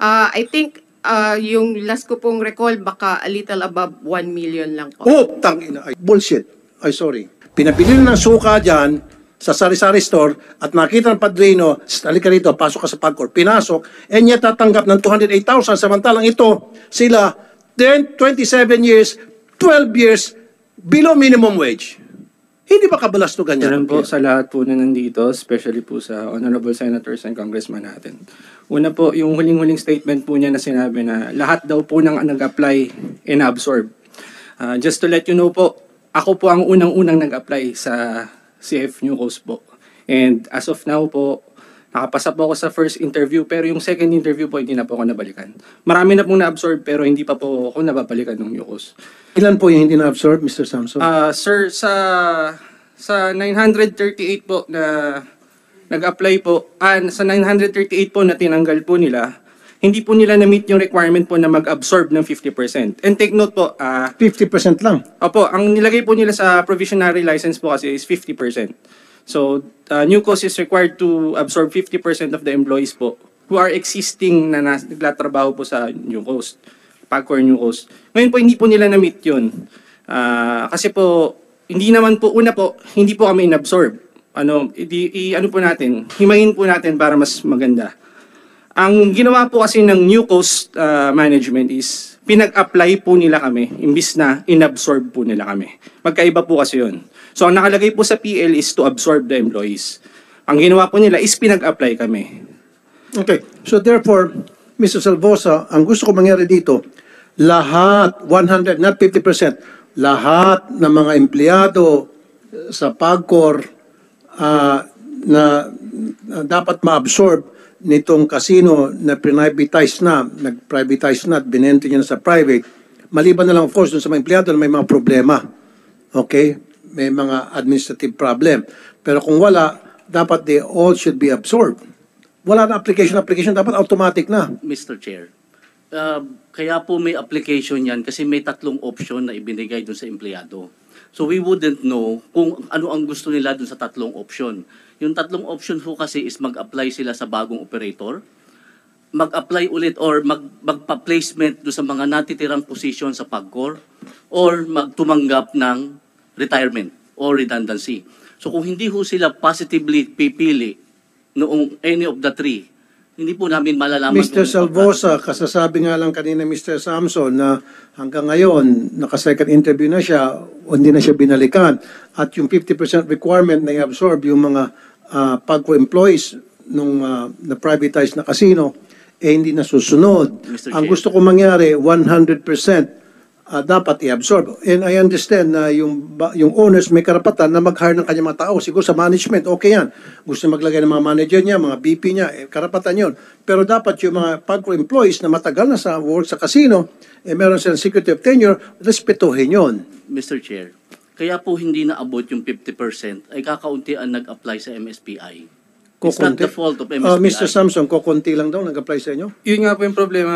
I think yung last ko pong recall, baka a little above 1 million lang po. Oh, tangina. Ay, bullshit. Ay, sorry. Pinabili ng suka dyan sa sari-sari store at nakita ng padrino, halika rito, pasok ka sa Pagcor. Pinasok, and yet tatanggap ng 208,000. Samantalang ito, sila, 10, 27 years, 12 years, below minimum wage. Hindi ba kabalastugan niya? Ganun po sa lahat po na nandito, especially po sa honorable senators and congressman natin. Una po, yung huling-huling statement po niya na sinabi na lahat daw po nang nag-apply in-absorb. Just to let you know po, ako po ang unang-unang nag-apply sa CF New Coast po. And as of now po, nakapasa po ako sa first interview, pero yung second interview po, hindi na po ako nabalikan. Marami na pong na-absorb, pero hindi pa po ako nababalikan ng New Coast. Ilan po yung hindi na-absorb, Mr. Samson? Sir, sa 938 po na nag-apply po, sa 938 po na tinanggal po nila, hindi po nila na-meet yung requirement po na mag-absorb ng 50%. And take note po, 50% lang. opo, ang nilagay po nila sa provisionary license po kasi is 50%. So, New Coast is required to absorb 50% of the employees po who are existing na nagtatrabaho po sa New Coast, Pagcor New Coast. Ngayon po, hindi po nila na-meet yun. Kasi po, hindi naman po, una po, hindi po kami in-absorb. Ano po natin, himayin po natin para mas maganda. Ang ginawa po kasi ng New Coast management is, pinag-apply po nila kami, imbis na in-absorb po nila kami. Magkaiba po kasi yun. So, ang nakalagay po sa PL is to absorb the employees. Ang ginawa po nila is pinag-apply kami. Okay. So therefore, Mr. Salvosa, ang gusto ko mangyari dito, lahat, 100, not 50%, lahat ng mga empleyado sa Pagcor na dapat ma-absorb nitong casino na nag-privatize na at binento niya na sa private, maliban na lang of course dun sa mga empleyado na may mga problema. Okay? May mga administrative problem. Pero kung wala, dapat they all should be absorbed. Wala na application, dapat automatic na. Mr. Chair, kaya po may application yan kasi may tatlong option na ibinigay dun sa empleyado. So we wouldn't know kung ano ang gusto nila dun sa tatlong option. Yung tatlong option po kasi is mag-apply sila sa bagong operator, mag-apply ulit or magpa-placement dun sa mga natitirang position sa Pagcor, or magtumanggap ng retirement or redundancy. So kung hindi ho sila positively pipili noong any of the three, hindi po namin malalaman. Mr. Salvosa, kasasabi nga lang kanina Mr. Samson na hanggang ngayon, naka-second interview na siya, hindi na siya binalikan. At yung 50% requirement na i-absorb yung mga Pagcor employees nung na-privatize na casino, hindi na susunod. Ang gusto ko mangyari, 100% dapat i-absorb. And I understand na yung owners may karapatan na mag-hire ng kanyang mga tao. Siguro sa management, okay yan. Gusto maglagay ng mga manager niya, mga VP niya, karapatan yon. Pero dapat yung mga Pagcor employees na matagal na sa work sa casino, meron silang security of tenure, respetuhin yon. Mr. Chair, kaya po hindi na-abot yung 50% ay kakauntian nag-apply sa MSPI. It's not the fault of MSPI. Mr. Samson, kukunti lang daw nag-apply sa inyo? Yun nga po yung problema,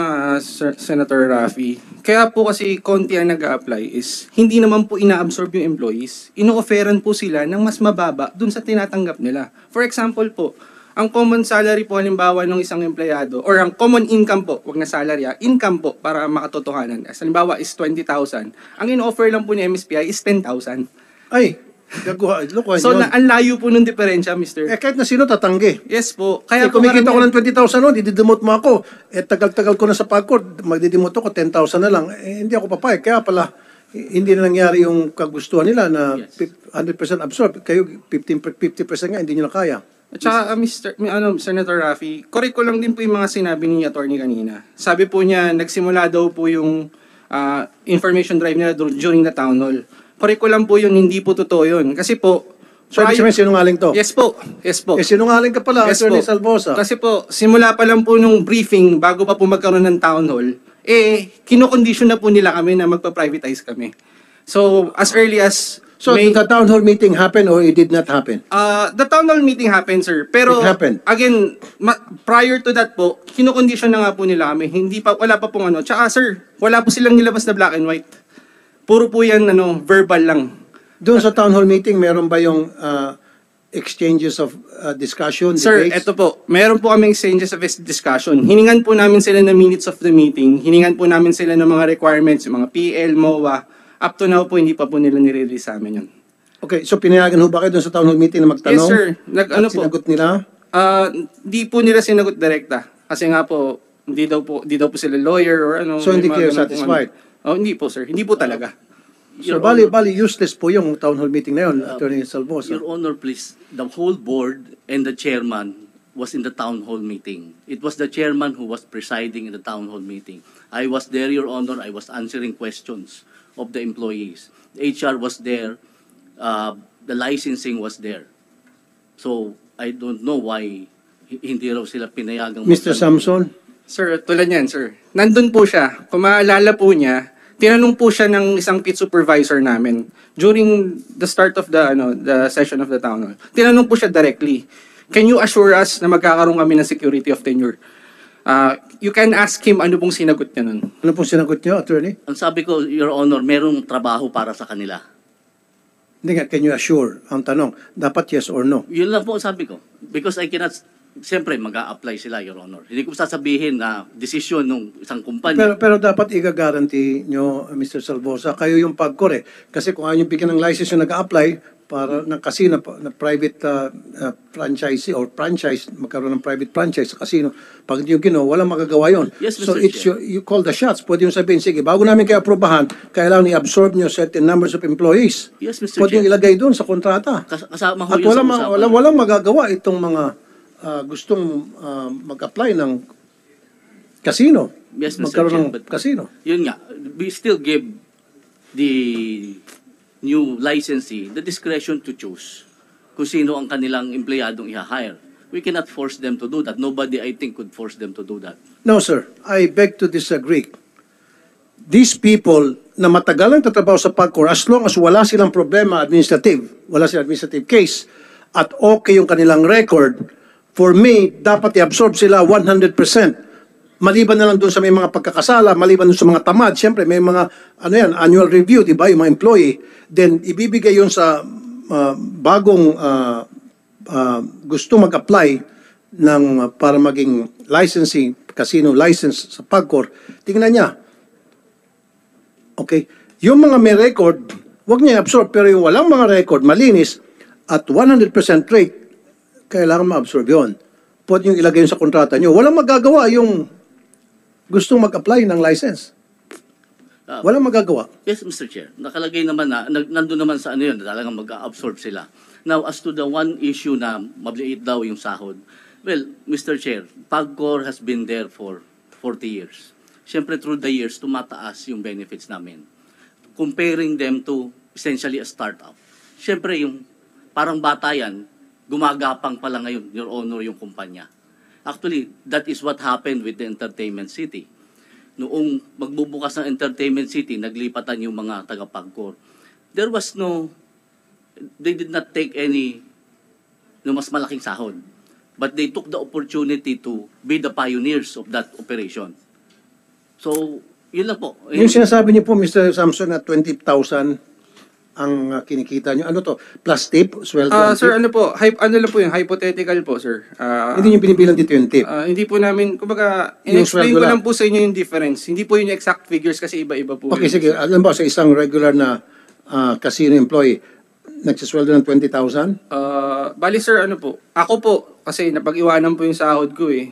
Senator Raffy. Kaya po kasi konti ang nag-a-apply is hindi naman po ina-absorb yung employees. Ino-offeran po sila ng mas mababa dun sa tinatanggap nila. For example po, ang common salary po halimbawa ng isang empleyado or ang common income po, wag na salary, income po para makatotohanan. Halimbawa is 20,000. Ang in-offer lang po ni MSPI is 10,000. Ay, lokohan So, yun. ang layo po nung diferensya, Mr. Kahit na sino tatanggi. Yes po. Kaya Kumikita ko ng 20,000 noon, dididimot mo ako. Tagal-tagal ko na sa Pagcor, magdidimot ako, 10,000 na lang. Hindi ako papayag. Kaya pala, hindi na nangyari yung kagustuhan nila na 100% absorb. Kayo, 50% nga, hindi nyo na kaya. At saka, Senator Raffy, correct ko lang din po yung mga sinabi ni Attorney kanina. Sabi po niya, nagsimula daw po yung information drive nila during the town hall. Correct ko lang po yun, hindi po totoo yun. Kasi po, So, ibig sabihin, sinungaling to? Yes po. Yes po. Sinungaling ka pala, Yes Attorney po. Salvosa. Kasi po, simula pa lang po nung briefing, bago pa po magkaroon ng town hall, kinokondisyon na po nila kami na magpa-privatize kami. So, as early as So, the town hall meeting happened or it did not happen? The town hall meeting happened, sir. Pero, It happened. again, prior to that po, kinokondisyon na nga po nila kami. Wala pa pong ano. Tsaka, sir, wala po silang nilabas na black and white. Puro po yan, verbal lang. Doon sa town hall meeting, meron ba yung exchanges of discussion, Sir, debates? eto po, meron po kaming exchanges of discussion. Hiningan po namin sila ng minutes of the meeting, hiningan po namin sila ng mga requirements, yung mga PL, MOA. Up to now po, hindi pa po nila nire-release sa amin yun. Okay, so pinayagan ho ba kayo doon sa town hall meeting na magtanong? Yes, sir. At Ano po? sinagot nila? Di po nila sinagot direkta. Kasi nga po, hindi daw po sila lawyer or ano. So, hindi may mga kayo ganun pong satisfied? ano. Oh, hindi po, sir. Hindi po talaga. So, Your bali Honor, useless po yung town hall meeting na yun, Attorney Salvosa. Your Honor, please, the whole board and the chairman was in the town hall meeting. It was the chairman who was presiding in the town hall meeting. I was there, Your Honor. I was answering questions of the employees. The HR was there. The licensing was there. So, I don't know why hindi raw sila pinayagang Mr. Samson? Sir, tulad niyan, sir. Nandun po siya. Kung maalala po niya, tinanong po siya ng isang pit supervisor namin during the start of the session of the town hall. Tinanong po siya directly, can you assure us na magkakaroon kami ng security of tenure? You can ask him ano pong sinagot niya nun. Ano pong sinagot niyo, Attorney? Ang sabi ko, Your Honor, merong trabaho para sa kanila. Hindi nga, can you assure? Ang tanong, dapat yes or no? Yun lang po ang sabi ko. Because I cannot, siyempre mag-a-apply sila, Your Honor. Hindi ko sasabihin na desisyon ng isang kumpanya. Pero dapat i-guarantee nyo, Mr. Salvosa, kayo yung pagkor eh. Kasi kung ayaw nyo bigyan ng license yung nag-a-apply para ng casino, na private franchisee or franchise, magkaroon ng private franchise sa casino, pag hindi yung ginawa, walang magagawa yun. Yes, So Mr. it's Chair. you call the shots. Pwede yung sabihin, sige, bago namin kayo aprobahan, kailangan i-absorb nyo certain numbers of employees. Yes, Mr. Pwede yung Chair. ilagay doon sa kontrata. Kasama ho At yun sa walang, usapan. walang magagawa itong mga gustong mag-apply ng casino. Yes, Mr. Magkaroon Chair, ng but- casino. Yun nga, we still give the new licensee the discretion to choose kung sino ang kanilang empleyadong i-hire. We cannot force them to do that. Nobody, I think, could force them to do that. No, sir. I beg to disagree. These people na matagal ang tatrabaho sa PAGCOR, as long as wala silang problema wala silang administrative case, at okay yung kanilang record, for me, dapat i-absorb sila 100%. Maliban na lang doon sa may mga pagkakasala, maliban doon sa mga tamad, siyempre may mga annual review, di ba, yung mga employee, then ibibigay yun sa bagong gusto mag-apply ng para maging licensing, casino license sa PAGCOR. Tingnan niya. Okay, yung mga may record, wag niya i-absorb, pero yung walang mga record, malinis, at 100% rate, kailangan ma-absorb yun. Pwede yung ilagay yun sa kontrata nyo. Walang magagawa yung gustong mag-apply ng license. Walang magagawa. Yes, Mr. Chair. Nakalagay naman na, nandun naman sa ano yun, talagang mag-absorb sila. Now, as to the one issue na mabliit daw yung sahod, well, Mr. Chair, PAGCOR has been there for 40 years. Siyempre, through the years, tumataas yung benefits namin. Comparing them to essentially a startup. Siyempre, yung parang bata yan, gumagapang pala ngayon, Your Honor, yung kumpanya. Actually, that is what happened with the Entertainment City. Noong magbubukas ng Entertainment City, naglipatan yung mga taga-PAGCOR. There was they did not take any mas malaking sahod. But they took the opportunity to be the pioneers of that operation. So, yun lang po. Yung sinasabi niyo po, Mr. Samson, na 20,000 ang kinikita niyo. Ano to? Plus tip? Sweldo? and Sir, tip? ano po, ano lang po yung hypothetical po, sir. Hindi niyo binibilang dito yung tip. Hindi po namin, kumbaga, Yung in-explain sweldo ko lang. lang po sa inyo yung difference. Hindi po yung exact figures kasi iba-iba po. Okay, yun. sige. Alam ba, sa isang regular na casino employee, nagsisweldo ng 20,000? Bali sir, ano po, ako po, kasi napag-iwanan po yung sahod ko eh.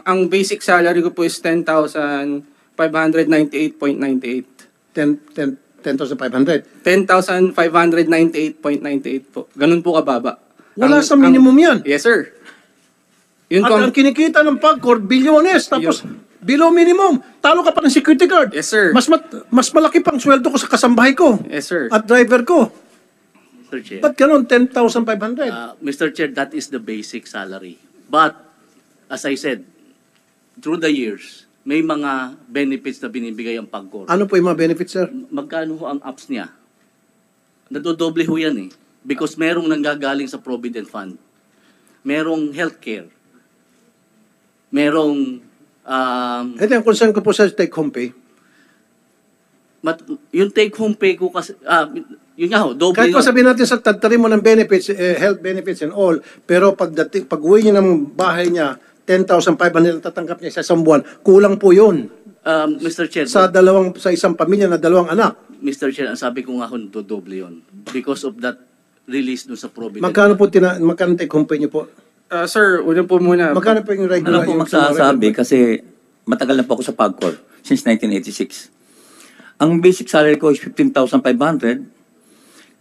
Ang basic salary ko po is 10,598.98. 10,500. 10,598.98 po. Ganun po kababa. Wala sa minimum yan. Yes, sir. Yun At po. ang kinikita ng PAGCOR, bilyones. Tapos, below minimum. Talo ka pa ng security guard. Yes, sir. Mas malaki pang sweldo ko sa kasambahay ko. Yes, sir. At driver ko. Mr. Chair. Ba't ganun? 10,500. Mr. Chair, that is the basic salary. But, as I said, through the years, may mga benefits na binibigay ang PAGCOR. Ano po yung mga benefits, sir? Magkano ho ang apps niya? Nadodoble ho yan eh. Because merong nanggagaling sa Provident Fund. Merong healthcare. Merong Ito yung concern ko po sa take-home pay. yung take home pay ko kasi Yun nga ho, doble Kahit pa yun. sabihin natin sa tagtarin mo ng benefits, health benefits and all, pero pag uwi niya ng bahay niya, 10,500 ang tatanggap niya sa isang buwan, kulang po yun. Mr. Chair, Sa isang pamilya na 2 anak. Mr. Chair, ang sabi ko nga ho, doble yun. Because of that release dun sa Provident. Magkano po magkano take home pay niyo po? Sir, una po muna. Magkano po yung regular? Ano po magsasabi kasi matagal na po ako sa PAGCOR since 1986. Ang basic salary ko is 15,500.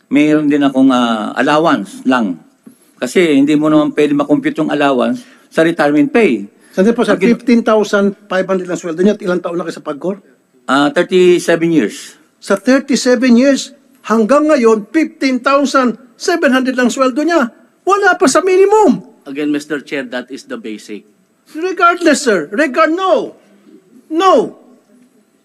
Mayroon din akong allowance lang. Kasi hindi mo naman pwede makompute yung allowance sa retirement pay. Sandali po, sir, 15,500 lang sweldo niya at ilang taon na kayo sa PAGCOR? 37 years. Sa 37 years, hanggang ngayon, 15,700 lang sweldo niya. Wala pa sa minimum. Again, Mr. Chair, that is the basic. Regardless, sir. No.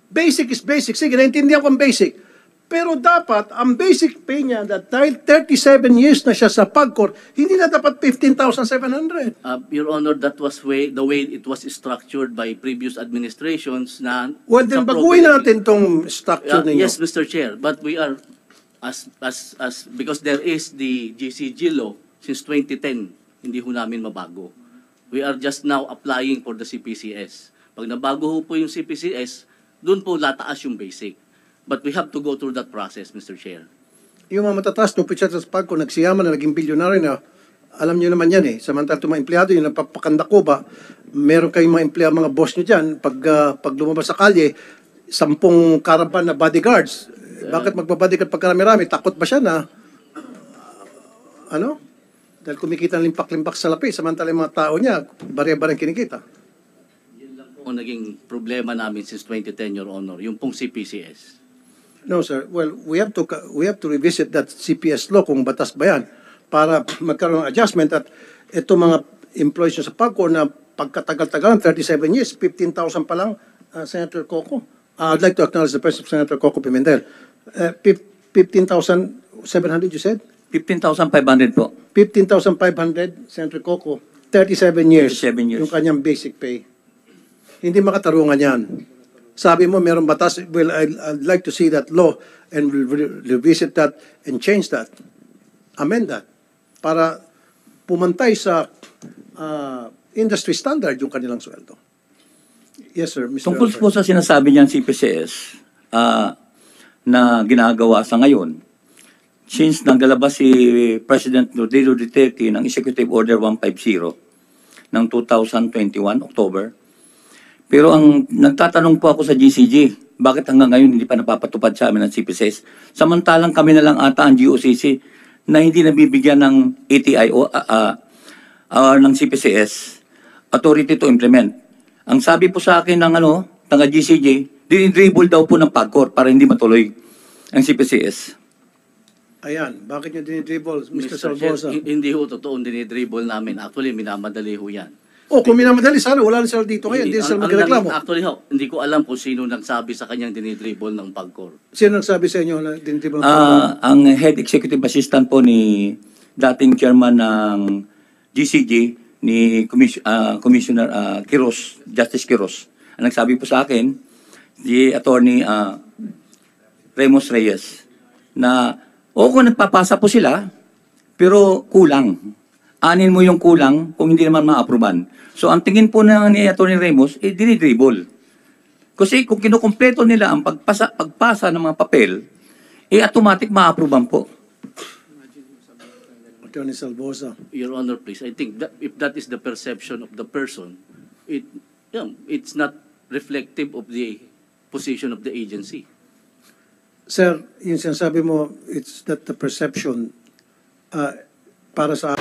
Basic is basic. Sige, naintindihan ko ang basic. Pero dapat, ang basic pay niya, dahil 37 years na siya sa PAGCOR, hindi na dapat 15,700. Your Honor, that was the way it was structured by previous administrations na... Well, then sa baguhin Provident- natin tong structure ninyo. Yes, Mr. Chair, but we are, because there is the GCG law since 2010, hindi ho namin mabago. We are just now applying for the CPCS. Pag nabago ho po yung CPCS, doon po lataas yung basic. But we have to go through that process, Mr. Chair. Yung mga matataas, nung pitsa sa PAGCOR, nagsiyaman na naging bilyonaryo na, alam niyo naman yan eh. Samantala itong mga empleyado, yung nagpapakanda ko ba, meron kayong mga empleyado, mga boss niyo dyan, pag lumabas sa kalye, 10 caravan na bodyguards. Bakit magbabodyguard pag karami-rami? Takot ba siya na, dahil kumikita ng limpak-limpak sa lapi, samantala yung mga tao niya, barya-baryang kinikita. Ang naging problema namin since 2010, Your Honor, yung pong CPCS. No, sir. Well, we have to revisit that CPS law kung batas ba yan para magkaroon ng adjustment at ito mga employees nyo sa PAGCOR na pagkatagal-tagal, 37 years, 15,000 pa lang, Senator Coco. I'd like to acknowledge the presence of Senator Coco Pimentel. 15,700, you said? 15,500 po. 15,500, Senator Coco. 37 years. 37 years. Yung kanyang basic pay. Hindi makatarungan yan. Sabi mo, meron batas. Well, I'd like to see that law and we'll revisit that and change that. Amend that. Para pumantay sa industry standard yung kanilang sweldo. Yes, sir. Mr. Tungkol Alfred. po sa sinasabi niyang CPCS na ginagawa sa ngayon, since naglalabas si President Rodrigo Duterte ng Executive Order 150 ng 2021, October, pero ang nagtatanong po ako sa GCG, bakit hanggang ngayon hindi pa napapatupad sa amin ng CPCS? Samantalang kami na lang ata ang GOCC na hindi nabibigyan ng ATI o ng CPCS authority to implement. Ang sabi po sa akin ng taga GCG, dinidribble daw po ng PAGCOR para hindi matuloy ang CPCS. Ayan. Bakit nyo dinidribble, Mr. Chair, Salvosa? hindi ho totoo dinidribble namin. Actually, minamadali ho yan. Kung minamadali, sana wala na sila dito ngayon. Hindi sila magreklamo. Actually ho, hindi ko alam kung sino nagsabi sa kanyang dinidribble ng PAGCOR. Sino nagsabi sa inyo na dinidribble ng PAGCOR? Ang head executive assistant po ni dating chairman ng GCG, ni Commissioner Quiros, Justice Quiros. Ang nagsabi po sa akin, si Attorney Ramos Reyes, na kung nagpapasa po sila, pero kulang. Anin mo yung kulang kung hindi naman ma-aproban. So ang tingin po ni Attorney Ramos, dinidribble. Kasi kung kinukumpleto nila ang pagpasa ng mga papel, automatic ma-aproban po. Attorney Salvosa. Your Honor, please, I think that if that is the perception of the person, it's not reflective of the position of the agency. Sir, yung sinasabi mo, it's that the perception para sa